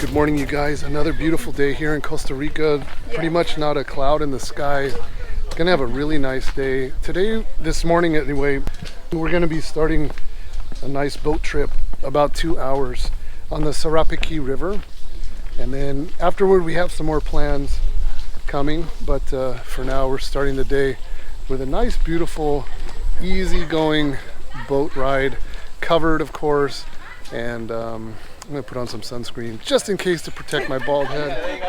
Good morning, you guys. Another beautiful day here in Costa Rica. Pretty much not a cloud in the sky. Gonna have a really nice day. Today, this morning anyway, we're gonna be starting a nice boat trip, about 2 hours on the Serpentarium River. And then afterward, we have some more plans coming. But for now, we're starting the day with a nice, beautiful, easy-going boat ride, covered, of course. And I'm gonna put on some sunscreen just in case to protect my bald head.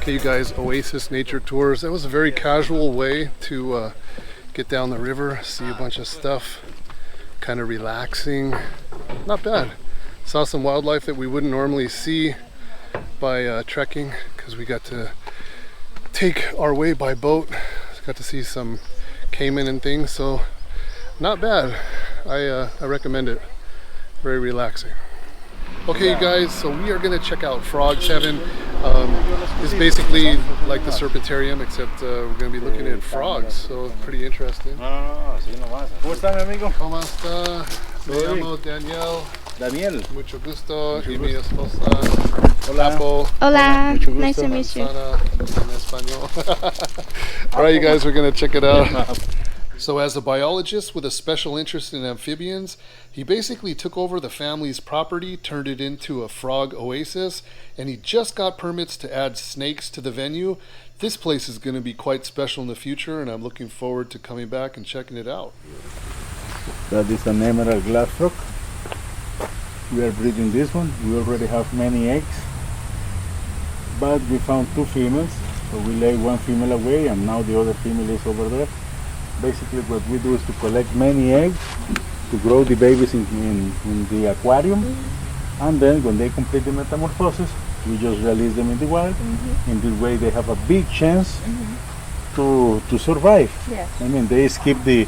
Okay, you guys, Oasis Nature Tours. That was a very casual way to get down the river, see a bunch of stuff, kind of relaxing. Not bad. Saw some wildlife that we wouldn't normally see by trekking, because we got to take our way by boat. Got to see some caiman and things, so not bad. I recommend it. Very relaxing. Okay, you guys, so we are going to check out Frogs Heaven. It's basically like the Serpentarium, except we're going to be looking at frogs, so pretty interesting. ¿Cómo está, mi amigo? ¿Cómo está? Me llamo Daniel. Mucho gusto. Y mi esposa. Hola. Hola, Mucho nice gusto. to meet you. En español. All right, you guys, we're going to check it out. So as a biologist with a special interest in amphibians, he basically took over the family's property, turned it into a frog oasis, and he just got permits to add snakes to the venue. This place is going to be quite special in the future, and I'm looking forward to coming back and checking it out. That is an emerald glass frog. We are breeding this one. We already have many eggs, but we found 2 females, so we laid one female away, and now the other female is over there. Basically what we do is to collect many eggs to grow the babies in the aquarium, and then when they complete the metamorphosis, we just release them in the wild. In this way they have a big chance to survive. Yes. I mean, they skip the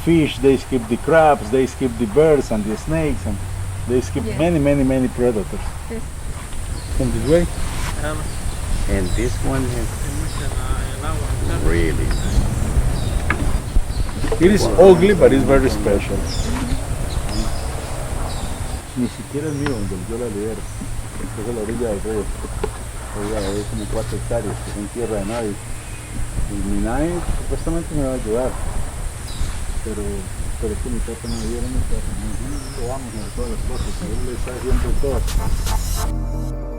fish, they skip the crabs, they skip the birds and the snakes, and they skip many predators. Yes. In this way. And this one is really nice. It is ugly, but it's very special. Ni siquiera es mío, yo la lidero. Es a la orilla del río. Oiga, hay como 4 hectáreas que son tierra de nadie. Y mi nadie supuestamente me va a ayudar. Pero es que mi papá no me dieron mi papá. Nosotros vamos a hacer todas las cosas. Él le está haciendo todo.